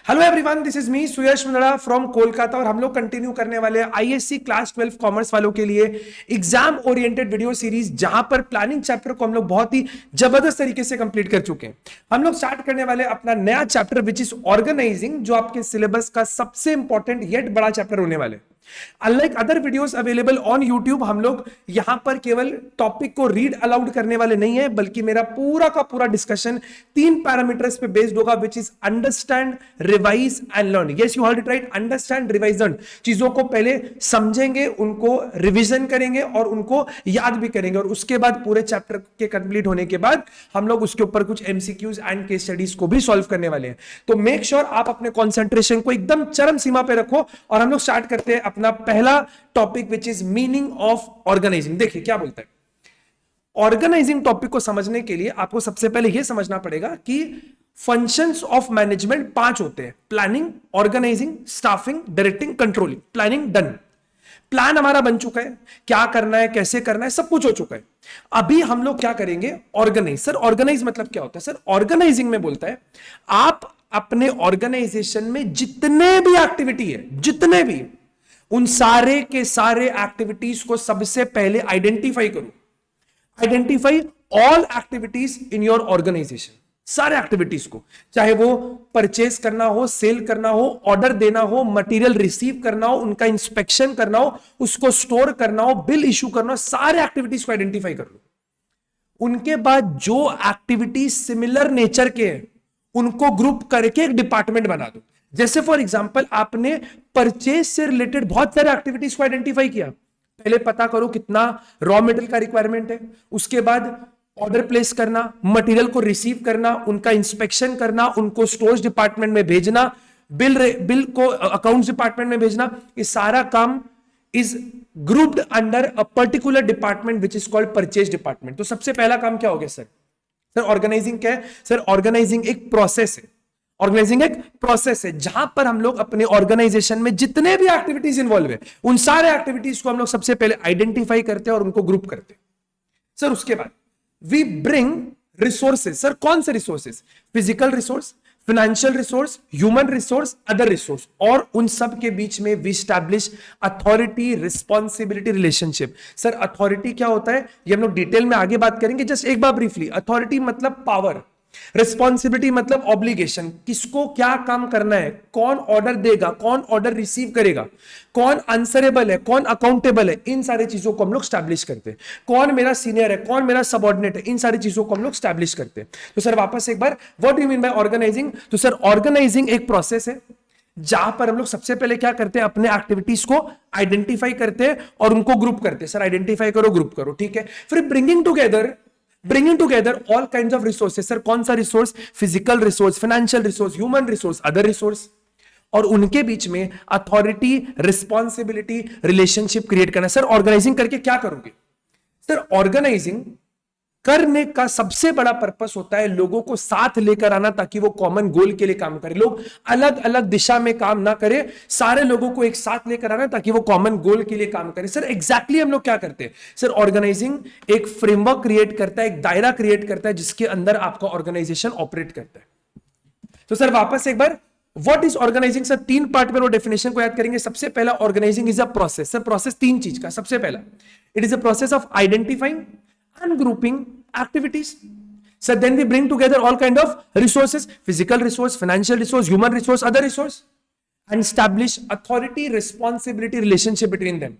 Hello everyone, this is me Suyash Mundada from Kolkata और हम लोग कंटिन्यू करने वाले हैं आईएससी क्लास 12 कॉमर्स वालों के लिए एग्जाम ओरिएंटेड वीडियो सीरीज, जहां पर प्लानिंग चैप्टर को हम लोग बहुत ही जबरदस्त तरीके से कंप्लीट कर चुके हैं। हम लोग स्टार्ट करने वाले अपना नया चैप्टर विच इज ऑर्गेनाइजिंग, जो आपके सिलेबस का सबसे इंपॉर्टेंट येट बड़ा चैप्टर होने वाले। Unlike other videos available on YouTube, हम लोग यहां पर केवल टॉपिक को रीड अलाउड करने वाले नहीं है, बल्कि मेरा पूरा का पूरा डिस्कशन 3 पैरामीटर्स पे बेस्ड होगा, which is understand, revise and learn. Yes, you heard it right, understand, revise, learn. चीजों को पहले समझेंगे, उनको रिविजन करेंगे और उनको याद भी करेंगे, और उसके बाद पूरे चैप्टर के कंप्लीट होने के बाद हम लोग उसके ऊपर कुछ एमसीक्यूज एंड केस स्टडीज को भी सॉल्व करने वाले हैं। तो मेक श्योर आप अपने कॉन्सेंट्रेशन को एकदम चरम सीमा पे रखो, और हम लोग स्टार्ट करते हैं अपना पहला topic which is meaning of organising. देखिए क्या बोलता है। ऑर्गेनाइजिंग टॉपिक को समझने के लिए आपको सबसे पहले यह समझना पड़ेगा कि फंक्शंस ऑफ मैनेजमेंट 5 होते हैं: planning, organising, staffing, directing, controlling. Planning done, plan हमारा बन चुका है, क्या करना है, कैसे करना है, सब कुछ हो चुका है। अभी हम लोग क्या करेंगे? ऑर्गेनाइज। सर ऑर्गेनाइज मतलब क्या होता है? सर ऑर्गेनाइजिंग में बोलता है आप अपने ऑर्गेनाइजेशन में जितने भी एक्टिविटी है, जितने भी, उन सारे के सारे एक्टिविटीज को सबसे पहले आइडेंटिफाई करो। Identify all activities in your organisation, सारे एक्टिविटीज को, चाहे वो परचेज करना हो, सेल करना हो, ऑर्डर देना हो, मटेरियल रिसीव करना हो, उनका इंस्पेक्शन करना हो, उसको स्टोर करना हो, बिल इश्यू करना हो, सारे एक्टिविटीज को आइडेंटिफाई कर लो। उनके बाद जो एक्टिविटीज सिमिलर नेचर के हैं उनको ग्रुप करके एक डिपार्टमेंट बना दो। जैसे फॉर एग्जांपल आपने परचेज से रिलेटेड बहुत सारे एक्टिविटीज को आइडेंटिफाई किया, पहले पता करो कितना रॉ मटेरियल का रिक्वायरमेंट है, उसके बाद ऑर्डर प्लेस करना, मटेरियल को रिसीव करना, उनका इंस्पेक्शन करना, उनको स्टोर्स डिपार्टमेंट में भेजना, बिल को अकाउंट्स डिपार्टमेंट में भेजना। ये सारा काम is grouped under a particular department which is called purchase department. तो सबसे पहला काम क्या हो गया सर? सर ऑर्गेनाइजिंग क्या है? सर ऑर्गेनाइजिंग एक प्रोसेस है। ऑर्गेनाइजिंग एक प्रोसेस है जहां पर हम लोग अपने ऑर्गेनाइजेशन में जितने भी एक्टिविटीज इन्वॉल्व है, उन सारे एक्टिविटीज को हम लोग सबसे पहले आइडेंटिफाई करते हैं और उनको ग्रुप करते हैं। सर उसके बाद वी ब्रिंग रिसोर्सेज। सर कौन से resources? Physical resource, financial resource, human resource, other resource, और उन सब के बीच में we establish authority responsibility relationship. Sir authority क्या होता है ये हम लोग डिटेल में आगे बात करेंगे, जस्ट एक बार ब्रीफली। अथॉरिटी मतलब पावर, रिस्पॉन्सिबिलिटी मतलब ऑब्लिगेशन, किसको क्या काम करना है, कौन ऑर्डर देगा, कौन ऑर्डर रिसीव करेगा, कौन आंसरेबल है, कौन अकाउंटेबल है, इन सारी चीजों को हम लोग स्टैब्लिश करते हैं। कौन मेरा सीनियर है, कौन मेरा सबऑर्डिनेट है, इन सारी चीजों को हम लोग स्टैब्लिश करते हैं। तो सर वापस एक बार, what do you mean by organising? तो सर ऑर्गेनाइजिंग एक प्रोसेस है जहां पर हम लोग सबसे पहले क्या करते हैं? अपने एक्टिविटीज को आइडेंटिफाई करते हैं और उनको ग्रुप करते हैं। सर आइडेंटिफाई करो, ग्रुप करो, ठीक है। फिर bringing together all kinds of resources. Sir कौन सा resource? Physical resource, financial resource, human resource, other resource, और उनके बीच में अथॉरिटी रिस्पॉन्सिबिलिटी रिलेशनशिप क्रिएट करना। सर ऑर्गेनाइजिंग करके क्या करोगे? सर ऑर्गेनाइजिंग करने का सबसे बड़ा पर्पस होता है लोगों को साथ लेकर आना, ताकि वो कॉमन गोल के लिए काम करें। लोग अलग अलग दिशा में काम ना करें, सारे लोगों को एक साथ लेकर आना ताकि वो कॉमन गोल के लिए काम करें। सर एग्जैक्टली हम लोग क्या करते हैं? सर ऑर्गेनाइजिंग एक फ्रेमवर्क क्रिएट करता है, एक दायरा क्रिएट करता है जिसके अंदर आपका ऑर्गेनाइजेशन ऑपरेट करता है। तो सर वापस एक बार, what is organising? Sir 3 part में वो डेफिनेशन को याद करेंगे। सबसे पहला, organising is a process. Sir process 3 चीज का। सबसे पहला, it is a process of identifying and grouping activities. So then we bring together all kind of resources: physical resource, financial resource, human resource, other resource, and establish authority responsibility relationship between them.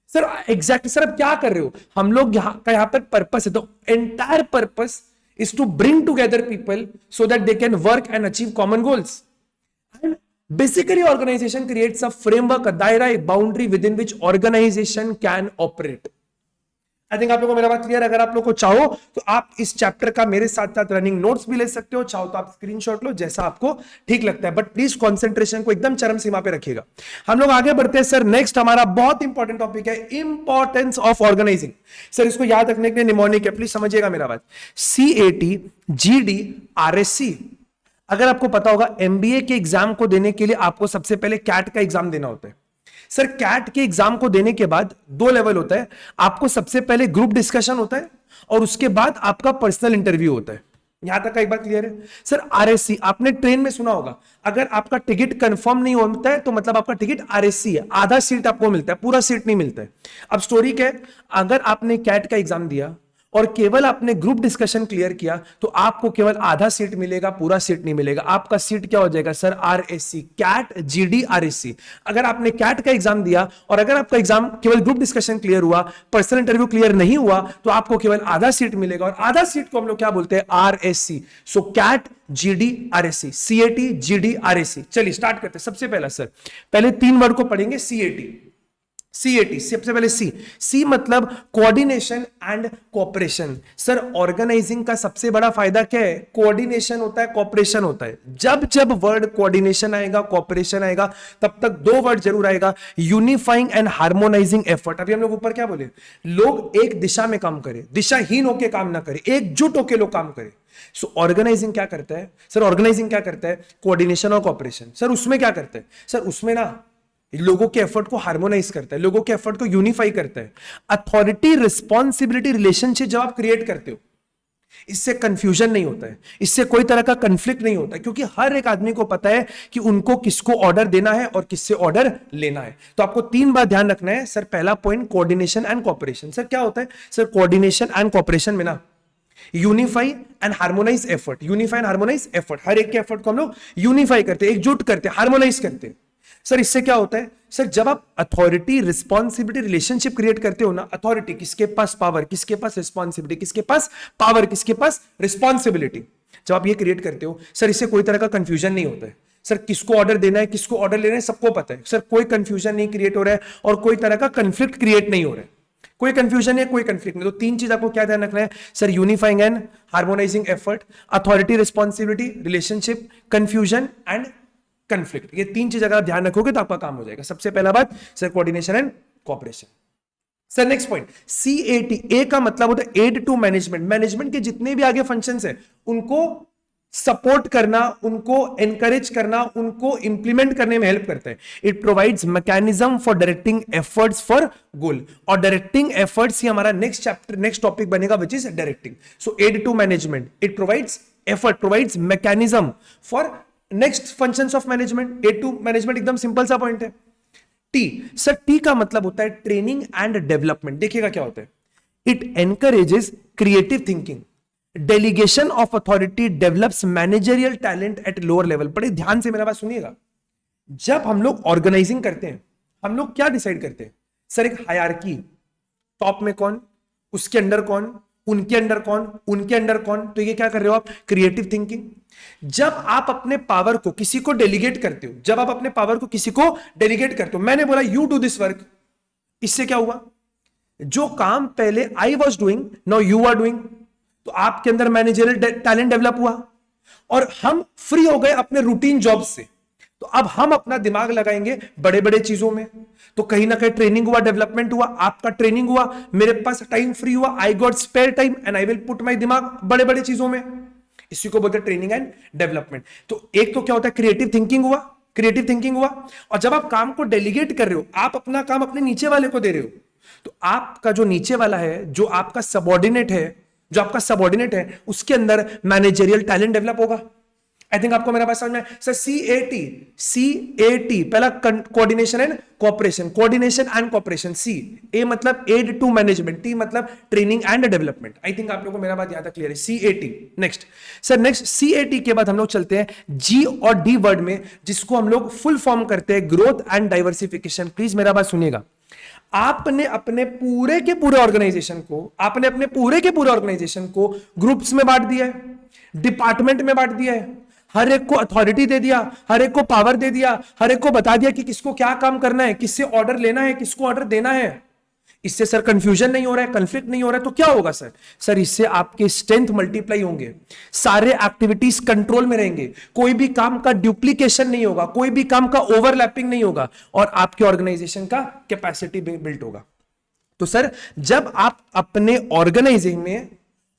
Sir exact sir अब क्या कर रहे हो? हम लोग यहाँ पर purpose है, तो entire purpose is to bring together people so that they can work and achieve common goals. And basically organisation creates a framework, a दायरा, a boundary within which organisation can operate. I think आप लोगों को मेरा बात clear. अगर आप लोग को चाहो तो आप इस चैप्टर का मेरे साथ साथ रनिंग नोट्स भी ले सकते हो, चाहो तो आप स्क्रीनशॉट लो, जैसा आपको ठीक लगता है, बट प्लीज कंसंट्रेशन को एकदम चरम सीमा पे रखिएगा। हम लोग आगे बढ़ते हैं। सर नेक्स्ट हमारा बहुत इंपॉर्टेंट टॉपिक है इंपॉर्टेंस ऑफ ऑर्गेनाइजिंग। सर इसको याद रखने के लिए निमोनिक है, प्लीज समझिएगा मेरा बात। CAT, GD, RSC। अगर आपको पता होगा MBA के एग्जाम को देने के लिए आपको सबसे पहले कैट का एग्जाम देना होता है। सर कैट के एग्जाम को देने के बाद 2 लेवल होता है। आपको सबसे पहले ग्रुप डिस्कशन होता है और उसके बाद आपका पर्सनल इंटरव्यू होता है। यहां तक का एक बात क्लियर है सर? आरएससी आपने ट्रेन में सुना होगा, अगर आपका टिकट कंफर्म नहीं होता है तो मतलब आपका टिकट आरएससी है, आधा सीट आपको मिलता है, पूरा सीट नहीं मिलता है। अब स्टोरी क्या है, अगर आपने कैट का एग्जाम दिया और केवल आपने ग्रुप डिस्कशन क्लियर किया तो आपको केवल आधा सीट मिलेगा, पूरा सीट नहीं मिलेगा। आपका सीट क्या हो जाएगा sir? RSC, cat GD RSC. अगर आपने कैट का एग्जाम दिया और अगर आपका एग्जाम केवल ग्रुप डिस्कशन क्लियर हुआ, पर्सनल इंटरव्यू क्लियर नहीं हुआ, तो आपको केवल आधा सीट मिलेगा, और आधा सीट को हम लोग क्या बोलते हैं? RSC. So CAT GD RSC, CAT GD RSC. चलिए स्टार्ट करते हैं। सबसे पहला सर, पहले 3 वर्ड को पढ़ेंगे। सीएटी, सीएटी सबसे पहले सी मतलब coordination and cooperation. Sir organising का सबसे बड़ा फायदा क्या है? कोऑर्डिनेशन होता है, कोऑपरेशन होता है। जब जब वर्ड कोऑर्डिनेशन आएगा, कोऑपरेशन आएगा, तब तक 2 वर्ड जरूर आएगा, यूनिफाइंग एंड हार्मोनाइजिंग एफर्ट। अभी हम लोग ऊपर क्या बोले? लोग एक दिशा में काम करें, दिशाहीन होकर काम ना करें, एकजुट होकर लोग काम करें। सो ऑर्गेनाइजिंग क्या करता है सर? ऑर्गेनाइजिंग क्या करता है? कोऑर्डिनेशन और कोऑपरेशन। सर उसमें क्या करता है? सर उसमें ना लोगों के एफर्ट को हार्मोनाइज करता है, लोगों के एफर्ट को यूनिफाई करता है। अथॉरिटी रिस्पॉन्सिबिलिटी रिलेशनशिप जब आप क्रिएट करते हो, इससे कंफ्यूजन नहीं होता है, इससे कोई तरह का कंफ्लिक्ट नहीं होता है, क्योंकि हर एक आदमी को पता है कि उनको किसको ऑर्डर देना है और किससे ऑर्डर लेना है। तो आपको 3 बात ध्यान रखना है सर। पहला point, coordination and cooperation. Sir क्या होता है सर? कोऑर्डिनेशन एंड कोऑपरेशन में ना unify and harmonise effort, unify and harmonise effort, हर एक के एफर्ट को हम लोग यूनिफाई करते हैं, एकजुट करते हैं, हार्मोनाइज करते हैं। सर इससे क्या होता है सर? जब आप अथॉरिटी रिस्पॉन्सिबिलिटी रिलेशनशिप क्रिएट करते हो ना, अथॉरिटी किसके पास पावर, किसके पास रिस्पॉन्सिबिलिटी, किसके पास पावर, किसके पास रिस्पॉन्सिबिलिटी, जब आप ये क्रिएट करते हो सर, इससे कोई तरह का कंफ्यूजन नहीं होता है। सर किसको ऑर्डर देना है, किसको ऑर्डर लेना है, सबको पता है। सर कोई कंफ्यूजन नहीं क्रिएट हो रहा है और कोई तरह का कंफ्लिक्ट क्रिएट नहीं हो रहा है, कोई कंफ्यूजन है, कोई कंफ्लिक्ट नहीं। तो 3 चीज आपको क्या ध्यान रखना है sir? Unifying and harmonising effort, authority responsibility relationship, confusion and conflict. ये 3 चीज अगर आप ध्यान रखोगे तो आपका काम हो जाएगा। सबसे पहला बात sir, coordination and cooperation. Sir next point, CAT. A का मतलब होता है एड टू मैनेजमेंट। मैनेजमेंट के जितने भी आगे फंक्शंस है उनको सपोर्ट करना, उनको एनकरेज करना, उनको इंप्लीमेंट करने में हेल्प करता है। It provides mechanism for directing efforts for goal. और डायरेक्टिंग एफर्ट्स ही हमारा नेक्स्ट चैप्टर, नेक्स्ट टॉपिक बनेगा, which is directing. So aid to management, it provides effort, provides mechanism for next functions of management. Aid to management एकदम simple सा point है। T sir, T का मतलब होता है training and development. देखिएगा क्या होता है, it encourages creative thinking, delegation of authority, develops managerial talent at lower level. बड़े ध्यान से मेरा बात सुनिएगा। जब हम लोग ऑर्गेनाइजिंग करते हैं, हम लोग क्या डिसाइड करते हैं सर? एक हायरार्की, टॉप में कौन, उसके अंडर कौन, उनके अंडर कौन, उनके अंडर कौन। तो ये क्या कर रहे हो आप? Creative thinking. जब आप अपने पावर को किसी को डेलीगेट करते हो, जब आप अपने पावर को किसी को डेलीगेट करते हो, मैंने बोला यू डू दिस वर्क, इससे क्या हुआ? जो काम पहले I was doing, now you are doing. तो आपके अंदर मैनेजरियल टैलेंट डेवलप हुआ और हम फ्री हो गए अपने रूटीन जॉब से। तो अब हम अपना दिमाग लगाएंगे बड़े बड़े चीजों में। तो कहीं ना कहीं ट्रेनिंग हुआ, डेवलपमेंट हुआ, आपका ट्रेनिंग हुआ, मेरे पास टाइम फ्री हुआ, I got spare time and I will put my दिमाग बड़े बड़े चीजों में। इसी को बोलते हैं ट्रेनिंग एंड डेवलपमेंट। तो एक तो क्या होता है, क्रिएटिव थिंकिंग हुआ, क्रिएटिव थिंकिंग हुआ। और जब आप काम को डेलीगेट कर रहे हो, आप अपना काम अपने नीचे वाले को दे रहे हो, तो आपका जो नीचे वाला है, जो आपका सबऑर्डिनेट है, जो आपका सबऑर्डिनेट है, उसके अंदर मैनेजरियल टैलेंट डेवलप होगा। आई थिंक आपको मेरा बात समझ में सर। सीएटी, सीएटी पहला coordination and cooperation, coordination and cooperation. C, A मतलब एड टू मैनेजमेंट, टी मतलब training and development. I think आप लोगों को मेरा बात यहां तक क्लियर है। CAT. Next sir, next CAT के बाद हम लोग चलते हैं जी और डी वर्ड में, जिसको हम लोग फुल फॉर्म करते हैं ग्रोथ एंड डाइवर्सिफिकेशन। प्लीज मेरा बात सुनिएगा। आपने अपने पूरे के पूरे ऑर्गेनाइजेशन को, आपने अपने पूरे के पूरे ऑर्गेनाइजेशन को ग्रुप्स में बांट दिया है, डिपार्टमेंट में बांट दिया है, हर एक को अथॉरिटी दे दिया, हर एक को पावर दे दिया, हर एक को बता दिया कि किसको क्या काम करना है, किससे ऑर्डर लेना है, किसको ऑर्डर देना है। इससे सर कंफ्यूजन नहीं हो रहा है, कंफ्लिक्ट नहीं हो रहा है, तो क्या होगा सर? सर इससे आपके स्ट्रेंथ मल्टीप्लाई होंगे, सारे एक्टिविटीज कंट्रोल में रहेंगे, कोई भी काम का डुप्लीकेशन नहीं होगा, कोई भी काम का ओवरलैपिंग नहीं होगा, और आपके ऑर्गेनाइजेशन का कैपेसिटी बिल्ड होगा। तो सर जब आप अपने ऑर्गेनाइजिंग में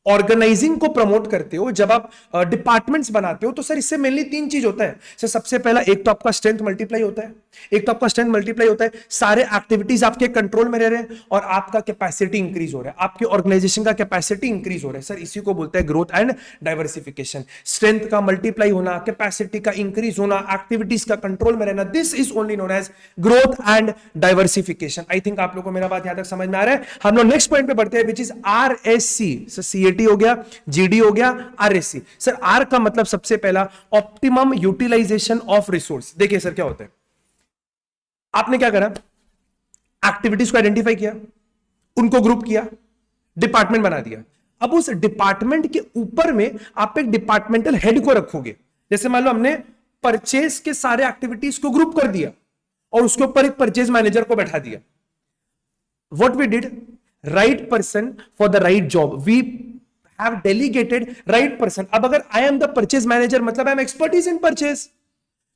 ऑर्गेनाइजिंग को प्रमोट करते हो, जब आप डिपार्टमेंट्स बनाते हो, तो सर इससे मेनली तीन चीज होता है सर। सबसे पहला, एक तो आपका स्ट्रेंथ मल्टीप्लाई होता है, एक तो आपका स्ट्रेंथ मल्टीप्लाई होता है, सारे एक्टिविटीज आपके कंट्रोल में रह रहे हैं और आपका कैपेसिटी इंक्रीज हो रहा है, आपके ऑर्गेनाइजेशन का कैपेसिटी इंक्रीज हो रहा है सर। इसी को बोलते हैं ग्रोथ एंड डाइवर्सिफिकेशन। स्ट्रेंथ का मल्टीप्लाई होना, कैपेसिटी का इंक्रीज होना, एक्टिविटीज का कंट्रोल में रहना, this is only known as growth and diversification. I think आप लोगों को मेरा बात यहां तक समझ में आ रहा है। हम लोग नेक्स्ट पॉइंट पे बढ़ते हैं, which is RSC। Sir CAT हो गया, GD हो गया, RSC। सर R का मतलब सबसे पहला ऑप्टिमम यूटिलाइजेशन ऑफ रिसोर्स। देखिए सर क्या होता है, आपने क्या करा, एक्टिविटीज को आइडेंटिफाई किया, उनको ग्रुप किया, डिपार्टमेंट बना दिया। अब उस डिपार्टमेंट के ऊपर में आप एक डिपार्टमेंटल हेड को रखोगे। जैसे मान लो हमने परचेज के सारे एक्टिविटीज को ग्रुप कर दिया और उसके ऊपर एक परचेज मैनेजर को बैठा दिया। What we did, right person for the right job, we have delegated right person. अब अगर I am the purchase manager, मतलब I am expertise in purchase,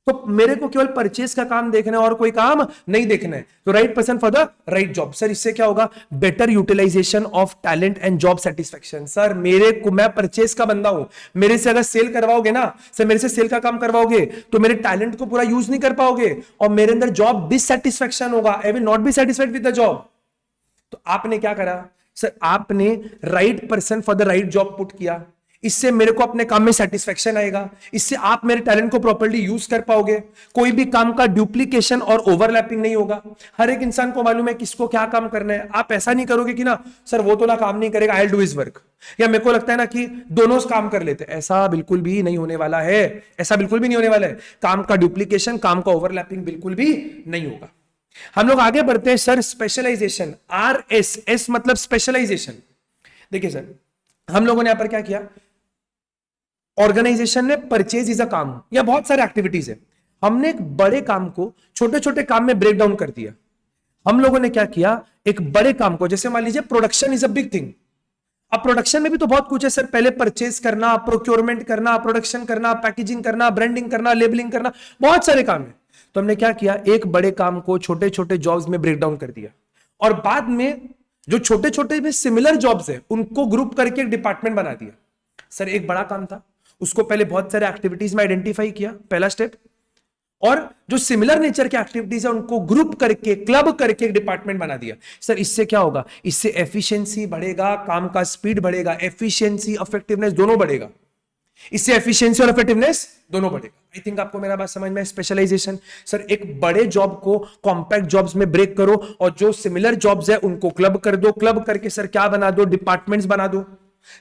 तो मेरे को केवल परचेज का काम देखना है और कोई काम नहीं देखना है। तो right person for the right job. Sir इससे क्या होगा, better utilisation of talent and job satisfaction. Sir मेरे को, मैं परचेज का बंदा हूं, मेरे से अगर सेल करवाओगे ना सर, मेरे से सेल का काम करवाओगे तो मेरे टैलेंट को पूरा यूज नहीं कर पाओगे और मेरे अंदर जॉब डिससेटिस्फेक्शन होगा, I will not be satisfied with the job. तो आपने क्या करा सर, आपने right person for the right job put किया। इससे मेरे को अपने काम में सेटिस्फेक्शन आएगा, इससे आप मेरे टैलेंट को प्रॉपर्ली यूज कर पाओगे, कोई भी काम का डुप्लीकेशन और ओवरलैपिंग नहीं होगा। हर एक इंसान को मालूम है किसको क्या काम करना है। आप ऐसा नहीं करोगे कि ना सर वो तो ना काम नहीं करेगा, I will do his work, या मेरे को लगता है ना कि दोनों काम कर लेते हैं। ऐसा बिल्कुल भी नहीं होने वाला है, ऐसा बिल्कुल भी नहीं होने वाला है। काम का डुप्लीकेशन, काम का ओवरलैपिंग बिल्कुल भी नहीं होगा। हम लोग आगे बढ़ते हैं सर, स्पेशलाइजेशन। RS मतलब स्पेशलाइजेशन। देखिए सर, हम लोगों ने यहां पर क्या किया, ऑर्गेनाइजेशन ने परचेज इज अ काम, या बहुत सारे एक्टिविटीज है, हमने एक बड़े काम को छोटे छोटे काम में ब्रेक डाउन कर दिया। हम लोगों ने क्या किया, एक बड़े काम को, जैसे मान लीजिए production is a big thing. अब प्रोडक्शन में भी तो बहुत कुछ है सर, पहले परचेज करना, प्रोक्योरमेंट करना, प्रोडक्शन करना, पैकेजिंग करना, ब्रांडिंग करना, लेबलिंग करना, बहुत सारे काम है। तो हमने क्या किया, एक बड़े काम को छोटे छोटे जॉब्स में ब्रेक डाउन कर दिया और बाद में जो छोटे छोटे में सिमिलर जॉब्स है उनको ग्रुप करके एक डिपार्टमेंट बना दिया। सर एक बड़ा काम था, उसको पहले बहुत सारे एक्टिविटीज में आइडेंटिफाई किया, पहला स्टेप, और जो सिमिलर नेचर के एक्टिविटीज है उनको ग्रुप करके, क्लब करके एक डिपार्टमेंट बना दिया। सर इससे क्या होगा, इससे एफिशिएंसी बढ़ेगा, काम का स्पीड बढ़ेगा, एफिशिएंसी इफेक्टिवनेस दोनों बढ़ेगा। इससे एफिशिएंसी और इफेक्टिवनेस दोनों बढ़ेगा। आई थिंक आपको मेरा बात समझ में। स्पेशलाइजेशन, सर एक बड़े जॉब को कॉम्पैक्ट जॉब्स में ब्रेक करो और जो सिमिलर जॉब्स है उनको क्लब कर दो, क्लब करके सर क्या बना दो, डिपार्टमेंट्स बना दो।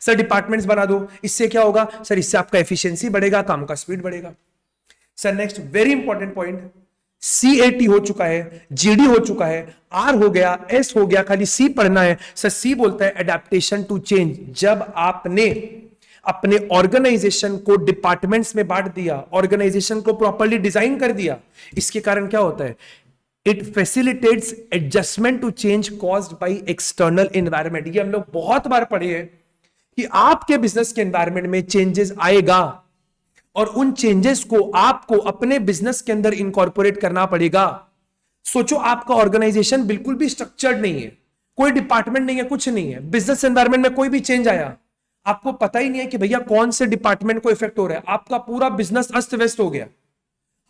सर डिपार्टमेंट्स बना दो, इससे क्या होगा सर, इससे आपका एफिशिएंसी बढ़ेगा, काम का स्पीड बढ़ेगा। Sir next very important point, CAT हो चुका है, GD हो चुका है, R हो गया, S हो गया, खाली C पढ़ना है। सर C बोलता है एडेप्टेशन टू चेंज। जब आपने अपने ऑर्गेनाइजेशन को डिपार्टमेंट्स में बांट दिया, ऑर्गेनाइजेशन को प्रॉपर्ली डिजाइन कर दिया, इसके कारण क्या होता है, it facilitates adjustment to change caused by external environment. ये हम लोग बहुत बार पढ़े हैं कि आपके बिजनेस के एनवायरनमेंट में चेंजेस आएगा और उन चेंजेस को आपको अपने बिजनेस के अंदर इनकॉर्पोरेट करना पड़ेगा। सोचो आपका ऑर्गेनाइजेशन बिल्कुल भी स्ट्रक्चर्ड नहीं है, कोई डिपार्टमेंट नहीं है, कुछ नहीं है, बिजनेस एनवायरनमेंट में कोई भी चेंज आया, आपको पता ही नहीं है कि भैया कौन से डिपार्टमेंट को इफेक्ट हो रहा है, आपका पूरा बिजनेस अस्त व्यस्त हो गया।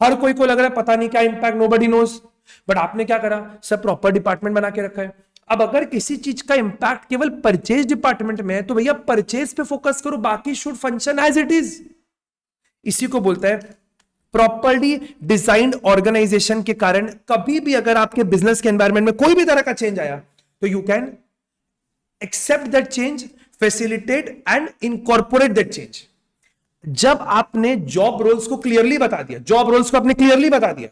हर कोई को लग रहा है पता नहीं क्या इंपैक्ट, नोबडी नोज। बट आपने क्या करा, सब प्रॉपर डिपार्टमेंट बना के रखा है। अब अगर किसी चीज का इंपैक्ट केवल परचेज डिपार्टमेंट में है तो भैया परचेज पे फोकस करो, बाकी should function as it is. इसी को बोलता है प्रॉपर्ली डिजाइंड ऑर्गेनाइजेशन के कारण कभी भी अगर आपके बिजनेस के एनवायरनमेंट में कोई भी तरह का चेंज आया तो you can accept that change, facilitate and incorporate that change. जब आपने जॉब रोल्स को क्लियरली बता दिया, जॉब रोल्स को आपने क्लियरली बता दिया,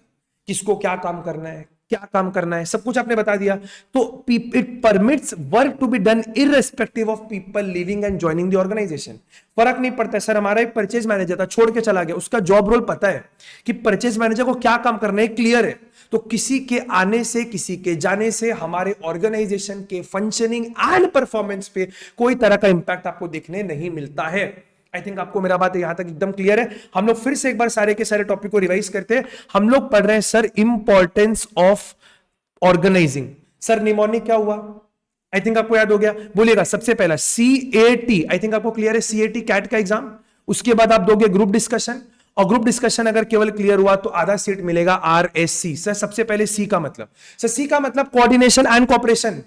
किसको क्या काम करना है, क्या काम करना है, सब कुछ आपने बता दिया, तो it permits work to be done irrespective of people leaving and joining the organisation. फर्क नहीं पड़ता। सर हमारा एक परचेज मैनेजर था, छोड़ के चला गया, उसका जॉब रोल पता है कि परचेज मैनेजर को क्या काम करना है, क्लियर है, तो किसी के आने से, किसी के जाने से हमारे ऑर्गेनाइजेशन के फंक्शनिंग एंड परफॉर्मेंस पे कोई तरह का इंपैक्ट आपको देखने नहीं मिलता है। आई थिंक आपको मेरा बात यहां तक एकदम क्लियर है। हम लोग फिर से एक बार सारे के सारे टॉपिक को रिवाइज करते हैं। हम लोग पढ़ रहे हैं sir importance of organising. Sir mnemonic क्या हुआ, आई थिंक आपको याद हो गया, बोलिएगा सबसे पहला CAT, आई थिंक आपको क्लियर है CAT कैट का एग्जाम। उसके बाद आप दोगे ग्रुप डिस्कशन, और ग्रुप डिस्कशन अगर केवल क्लियर हुआ तो आधा सीट मिलेगा RSC। सर सबसे पहले सी का मतलब, सर सी का मतलब coordination and cooperation.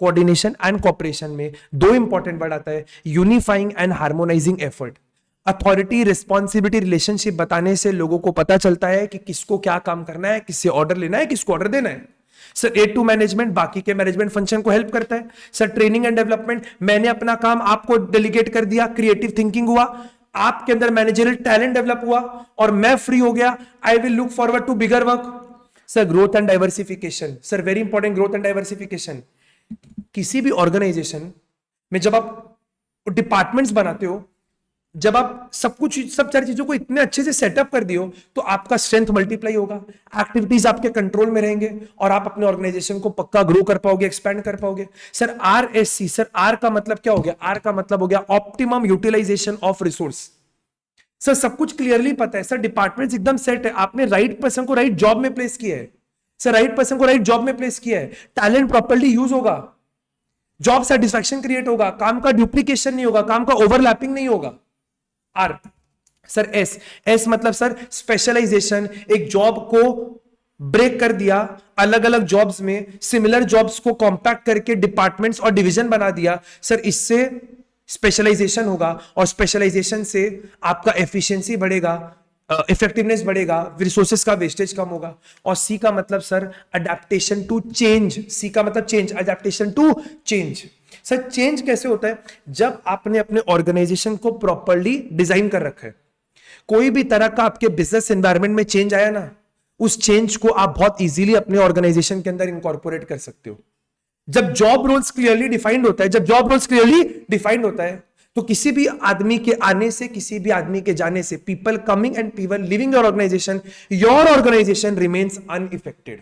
Coordination and cooperation में दो इंपॉर्टेंट वर्ड आता है, unifying and harmonising effort. Authority responsibility relationship बताने से लोगों को पता चलता है कि किसको क्या काम करना है, किससे ऑर्डर लेना है, किसको ऑर्डर देना है। सर A2 मैनेजमेंट बाकी के मैनेजमेंट फंक्शन को हेल्प करता है। सर ट्रेनिंग एंड डेवलपमेंट, मैंने अपना काम आपको डेलीगेट कर दिया, क्रिएटिव थिंकिंग हुआ, आपके अंदर मैनेजरियल टैलेंट डेवलप हुआ और मैं फ्री हो गया, I will look forward to bigger work. Sir growth and diversification, sir very important, growth and diversification. किसी भी ऑर्गेनाइजेशन में जब आप डिपार्टमेंट्स बनाते हो, जब आप सब सारी चीजों को इतने अच्छे से सेटअप कर दियो, तो आपका स्ट्रेंथ मल्टीप्लाई होगा, एक्टिविटीज आपके कंट्रोल में रहेंगे और आप अपने ऑर्गेनाइजेशन को पक्का ग्रो कर पाओगे, एक्सपैंड कर पाओगे। सर RSC, सर आर का मतलब क्या हो गया? आर का मतलब हो गया optimum utilisation of resource. Sir सब कुछ क्लियरली पता है, सर डिपार्टमेंट्स एकदम सेट है, आपने राइट पर्सन को राइट जॉब में प्लेस किया है, सर राइट पर्सन को राइट जॉब में प्लेस किया है, टैलेंट प्रॉपर्ली यूज होगा, जॉब सेटिस्फैक्शन क्रिएट होगा, काम का डुप्लीकेशन नहीं होगा, काम का ओवरलैपिंग नहीं होगा। आर। सर एस मतलब सर स्पेशलाइजेशन, एक जॉब को ब्रेक कर दिया, अलग अलग जॉब्स में सिमिलर जॉब्स को कॉम्पैक्ट करके डिपार्टमेंट्स और डिवीजन बना दिया। सर इससे स्पेशलाइजेशन होगा और स्पेशलाइजेशन से आपका एफिशिएंसी बढ़ेगा, इफेक्टिवनेस बढ़ेगा, रिसोर्सेज का वेस्टेज कम होगा। और सी का मतलब sir adaptation to change, C का मतलब change, adaptation to change. Sir change कैसे होता है? जब आपने अपने ऑर्गेनाइजेशन को प्रॉपर्ली डिजाइन कर रखा है, कोई भी तरह का आपके बिजनेस एनवायरनमेंट में चेंज आया ना, उस चेंज को आप बहुत इजीली अपने ऑर्गेनाइजेशन के अंदर इंकॉर्पोरेट कर सकते हो। जब जॉब रोल्स क्लियरली डिफाइंड होता है, जब जॉब रोल्स क्लियरली डिफाइंड होता है, तो किसी भी आदमी के आने से, किसी भी आदमी के जाने से, people coming and people leaving your organisation remains unaffected.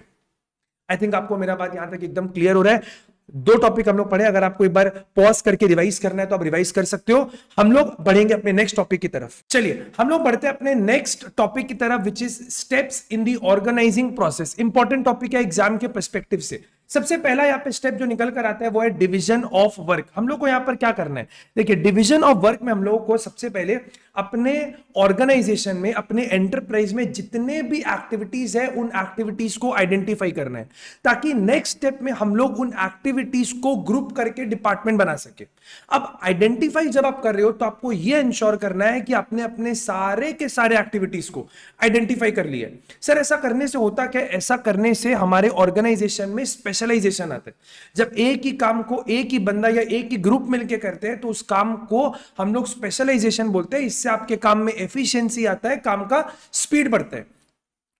I think आपको मेरा बात यहां तक एकदम क्लियर हो रहा है। दो टॉपिक हम लोग पढ़े, अगर आपको एक बार पॉज करके रिवाइज करना है तो आप रिवाइज कर सकते हो। हम लोग बढ़ेंगे अपने नेक्स्ट टॉपिक की तरफ। चलिए हम लोग बढ़ते हैं अपने नेक्स्ट टॉपिक की तरफ, which is steps in the organising process. Important topic है एग्जाम के पर्सपेक्टिव से। सबसे पहला यहाँ पे स्टेप जो निकल कर आता है वो है डिवीजन ऑफ वर्क। हम लोग को यहाँ पर क्या करना है? देखिए डिवीजन ऑफ वर्क में हम लोगों को सबसे पहले अपने ऑर्गेनाइजेशन में, अपने एंटरप्राइज में जितने भी एक्टिविटीज है उन एक्टिविटीज को आइडेंटिफाई करना है, ताकि नेक्स्ट स्टेप में हम लोग उन एक्टिविटीज को ग्रुप करके डिपार्टमेंट बना सके। अब आइडेंटिफाई जब आप कर रहे हो तो आपको यह इंश्योर करना है कि आपने अपने सारे के सारे एक्टिविटीज को आइडेंटिफाई कर लिया है। सर ऐसा करने से होता क्या? ऐसा करने से हमारे ऑर्गेनाइजेशन में स्पेशलाइजेशन आता है। जब एक ही काम को एक ही बंदा या एक ही ग्रुप मिलकर करते हैं तो उस काम को हम लोग स्पेशलाइजेशन बोलते हैं। इससे आपके काम में एफिशिएंसी आता है, काम का स्पीड बढ़ता है।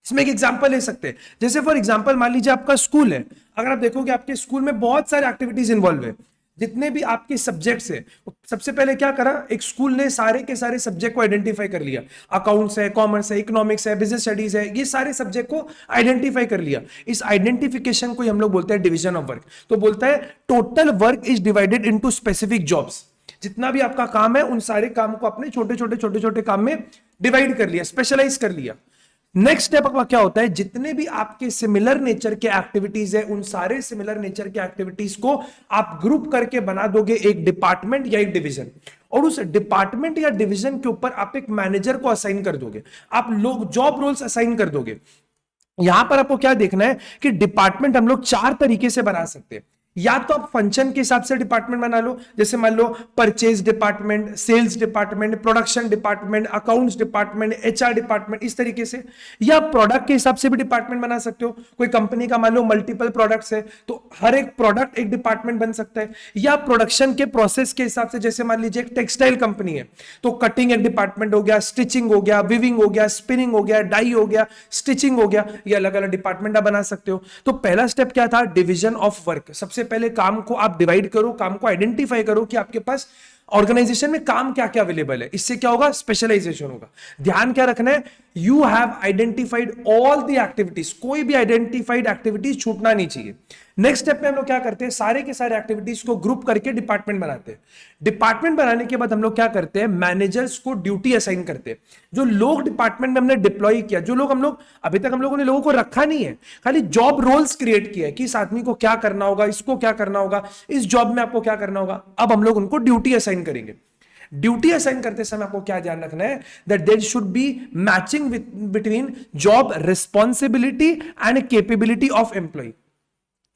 इसमें एक एग्जांपल ले सकते हैं, जैसे फॉर एग्जांपल मान लीजिए आपका स्कूल है। अगर आप देखोगे आपके स्कूल में बहुत सारे एक्टिविटीज इन्वॉल्व है, जितने भी आपके सब्जेक्ट्स है, सबसे पहले क्या करा, एक स्कूल ने सारे के सारे सब्जेक्ट को आइडेंटिफाई कर लिया। अकाउंट्स है, कॉमर्स है, इकोनॉमिक्स है, बिजनेस स्टडीज है, ये सारे सब्जेक्ट को आइडेंटिफाई कर लिया। इस आइडेंटिफिकेशन को हम लोग बोलते हैं डिवीजन ऑफ वर्क। तो बोलता है total work is divided into specific jobs. जितना भी आपका काम है उन सारे काम को अपने छोटे छोटे काम में डिवाइड कर लिया, स्पेशलाइज कर लिया। नेक्स्ट स्टेप आपका क्या होता है? जितने भी आपके सिमिलर नेचर के एक्टिविटीज है उन सारे सिमिलर नेचर के एक्टिविटीज को आप ग्रुप करके बना दोगे एक डिपार्टमेंट या एक डिवीजन, और उस डिपार्टमेंट या डिवीजन के ऊपर आप एक मैनेजर को असाइन कर दोगे, आप लोग जॉब रोल्स असाइन कर दोगे। यहां पर आपको क्या देखना है कि डिपार्टमेंट हम लोग चार तरीके से बना सकते हैं। या तो आप फंक्शन के हिसाब से डिपार्टमेंट बना लो, जैसे मान लो purchase department, sales department, production department, accounts department, HR department, इस तरीके से। या प्रोडक्ट के हिसाब से भी डिपार्टमेंट बना सकते हो। कोई कंपनी का मान लो मल्टीपल प्रोडक्ट्स है तो हर एक प्रोडक्ट एक डिपार्टमेंट बन सकता है। या प्रोडक्शन के प्रोसेस के हिसाब से, जैसे मान लीजिए एक टेक्सटाइल कंपनी है तो कटिंग एक डिपार्टमेंट हो गया, स्टिचिंग हो गया, विविंग हो गया, स्पिनिंग हो गया, डाई हो गया, स्टिचिंग हो गया, ये अलग अलग डिपार्टमेंट आप बना सकते हो। तो पहला स्टेप क्या था? Division of work. सबसे पहले काम को आप डिवाइड करो, काम को आइडेंटिफाई करो कि आपके पास ऑर्गेनाइजेशन में काम क्या क्या अवेलेबल है। इससे क्या होगा? स्पेशलाइजेशन होगा। ध्यान क्या रखना है? You have identified all the activities. कोई भी आइडेंटिफाइड एक्टिविटीज छूटना नहीं चाहिए। नेक्स्ट स्टेप में हम लोग क्या करते हैं, सारे के सारे एक्टिविटीज को ग्रुप करके डिपार्टमेंट बनाते हैं। डिपार्टमेंट बनाने के बाद हम लोग क्या करते हैं, मैनेजर्स को ड्यूटी असाइन करते हैं। जो लोग डिपार्टमेंट में हमने डिप्लॉय किया, जो लोग हम लोग अभी तक हम लोगों ने लोगों को रखा नहीं है, खाली जॉब रोल्स क्रिएट किया है कि इस आदमी को क्या करना होगा, इसको क्या करना होगा, इस जॉब में आपको क्या करना होगा, अब हम लोग उनको ड्यूटी असाइन करेंगे। ड्यूटी असाइन करते समय आपको क्या ध्यान रखना है, that there should be matching between job responsibility and capability of employee.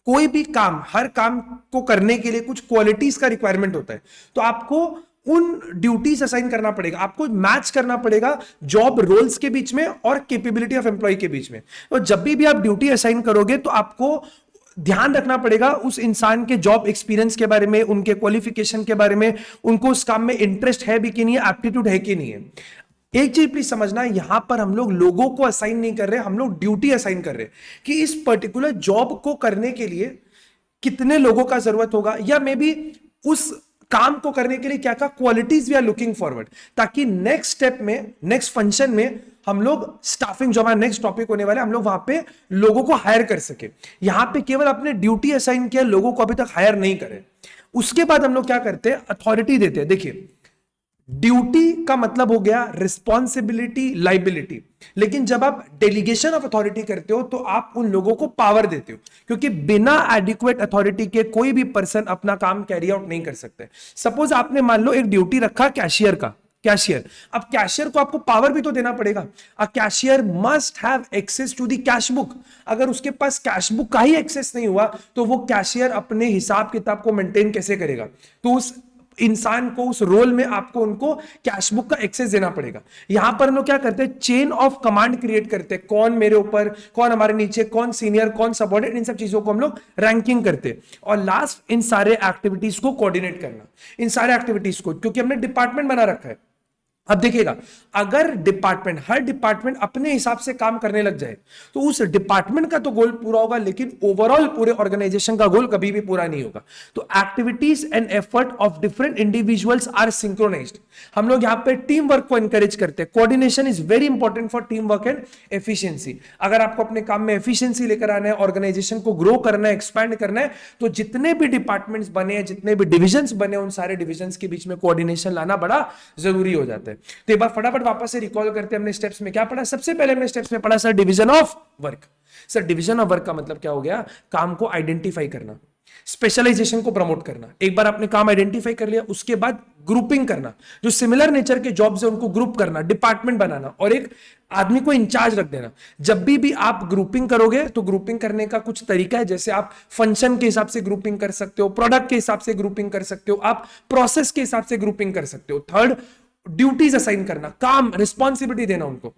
कोई भी काम, हर काम को करने के लिए कुछ क्वालिटीज का रिक्वायरमेंट होता है, तो आपको उन ड्यूटीज असाइन करना पड़ेगा, आपको मैच करना पड़ेगा जॉब रोल्स के बीच में और कैपेबिलिटी ऑफ एम्प्लॉय के बीच में। तो जब भी आप ड्यूटी असाइन करोगे तो आपको ध्यान रखना पड़ेगा उस इंसान के जॉब एक्सपीरियंस के बारे में, उनके क्वालिफिकेशन के बारे में, उनको उस काम में इंटरेस्ट है भी कि नहीं है, एप्टीट्यूड है कि नहीं है। एक चीज प्लीज समझना, यहां पर हम लोग लोगों को असाइन नहीं कर रहे, हम लोग ड्यूटी असाइन कर रहे हैं कि इस पर्टिकुलर जॉब को करने के लिए कितने लोगों का जरूरत होगा, या मे बी उस काम को करने के लिए क्या क्या qualities we are looking forward, ताकि नेक्स्ट स्टेप में, नेक्स्ट फंक्शन में हम लोग स्टाफिंग, जो हमारा नेक्स्ट टॉपिक होने वाला है, हम लोग वहां पे लोगों को हायर कर सके। यहां पे केवल अपने ड्यूटी असाइन किया, लोगों को अभी तक हायर नहीं करे। उसके बाद हम लोग क्या करते हैं, अथॉरिटी देते हैं। देखिए, ड्यूटी का मतलब हो गया रिस्पॉन्सिबिलिटी, लाइबिलिटी, लेकिन जब आप डेलीगेशन ऑफ अथॉरिटी करते हो तो आप उन लोगों को पावर देते हो, क्योंकि बिना एडिक्वेट अथॉरिटी के कोई भी पर्सन अपना काम कैरी आउट नहीं कर सकते। सपोज आपने मान लो एक ड्यूटी रखा कैशियर का, कैशियर, अब कैशियर को आपको पावर भी तो देना पड़ेगा। A cashier must have access to the cash book. अगर उसके पास कैश बुक का ही एक्सेस नहीं हुआ तो वो कैशियर अपने हिसाब किताब को मेंटेन कैसे करेगा? तो उस इंसान को, उस रोल में आपको उनको कैश बुक का एक्सेस देना पड़ेगा। यहां पर हम लोग क्या करते हैं, चेन ऑफ कमांड क्रिएट करते हैं, कौन मेरे ऊपर, कौन हमारे नीचे, कौन सीनियर, कौन सबऑर्डिनेट, इन सब चीजों को हम लोग रैंकिंग करते हैं। और लास्ट, इन सारे एक्टिविटीज को कोऑर्डिनेट करना, इन सारे एक्टिविटीज को, क्योंकि हमने डिपार्टमेंट बना रखा है। अब देखिएगा, अगर डिपार्टमेंट, हर डिपार्टमेंट अपने हिसाब से काम करने लग जाए तो उस डिपार्टमेंट का तो गोल पूरा होगा, लेकिन ओवरऑल पूरे ऑर्गेनाइजेशन का गोल कभी भी पूरा नहीं होगा। तो activities and effort of different individuals are synchronised. हम लोग यहां पे टीम वर्क को एनकरेज करते हैं। Coordination is very important for team work and efficiency. अगर आपको अपने काम में एफिशिएंसी लेकर आना है, ऑर्गेनाइजेशन को ग्रो करना है, एक्सपैंड करना है, तो जितने भी डिपार्टमेंट्स बने हैं, जितने भी डिविजन्स बने, उन सारे डिविजन्स के बीच में कोऑर्डिनेशन लाना बड़ा जरूरी हो जाता है। तो एक बार फटाफट वापस से रिकॉल करते हैं, हमने स्टेप्स में क्या पढ़ा। सबसे पहले हमने स्टेप्स में पढ़ा sir division of work. Sir division of work का मतलब क्या हो गया, काम को आइडेंटिफाई करना, स्पेशलाइजेशन को प्रमोट करना। एक बार आपने काम आइडेंटिफाई कर लिया, उसके बाद ग्रुपिंग करना, जो सिमिलर नेचर के जॉब्स है उनको ग्रुप करना, डिपार्टमेंट बनाना और एक आदमी को इंचार्ज रख देना। जब भी आप ग्रुपिंग करोगे तो ग्रुपिंग करने का कुछ तरीका है, जैसे आप फंक्शन के हिसाब से ग्रुपिंग कर सकते हो, प्रोडक्ट के हिसाब से ग्रुपिंग कर सकते हो, आप प्रोसेस के हिसाब से ग्रुपिंग कर सकते हो। थर्ड, ड्यूटीज असाइन करना, काम, रिस्पॉन्सिबिलिटी देना उनको।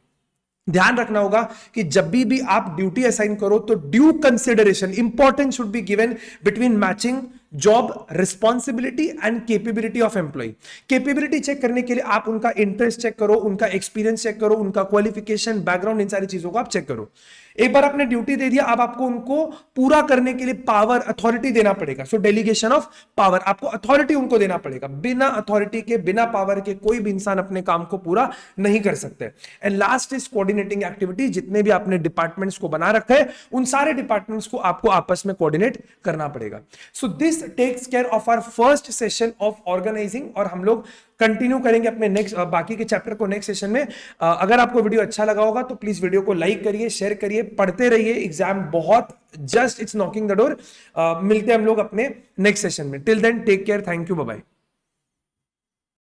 ध्यान रखना होगा कि जब भी आप ड्यूटी असाइन करो तो due consideration, importance should be given between matching job responsibility and capability of employee. Capability check करने के लिए आप उनका इंटरेस्ट चेक करो, उनका एक्सपीरियंस चेक करो, उनका क्वालिफिकेशन, बैकग्राउंड, इन सारी चीजों को आप चेक करो। एक बार आपने ड्यूटी दे दिया, अब आपको उनको पूरा करने के लिए पावर, अथॉरिटी देना पड़ेगा। सो डेलीगेशन ऑफ पावर, आपको अथॉरिटी उनको देना पड़ेगा। बिना अथॉरिटी के, बिना पावर के कोई भी इंसान अपने काम को पूरा नहीं कर सकते। And last is coordinating activity. जितने भी आपने डिपार्टमेंट्स को बना रखा है, उन सारे डिपार्टमेंट्स को आपको आपस में कोऑर्डिनेट करना पड़ेगा। So this takes care of our first session of organising, और हम लोग कंटिन्यू करेंगे अपने नेक्स्ट, बाकी के चैप्टर को नेक्स्ट सेशन में। अगर आपको वीडियो अच्छा लगा होगा तो प्लीज वीडियो को लाइक करिए, शेयर करिए, पढ़ते रहिए। एग्जाम बहुत just it's knocking the door. मिलते हैं हम लोग अपने नेक्स्ट सेशन में। Till then take care, thank you, bye bye.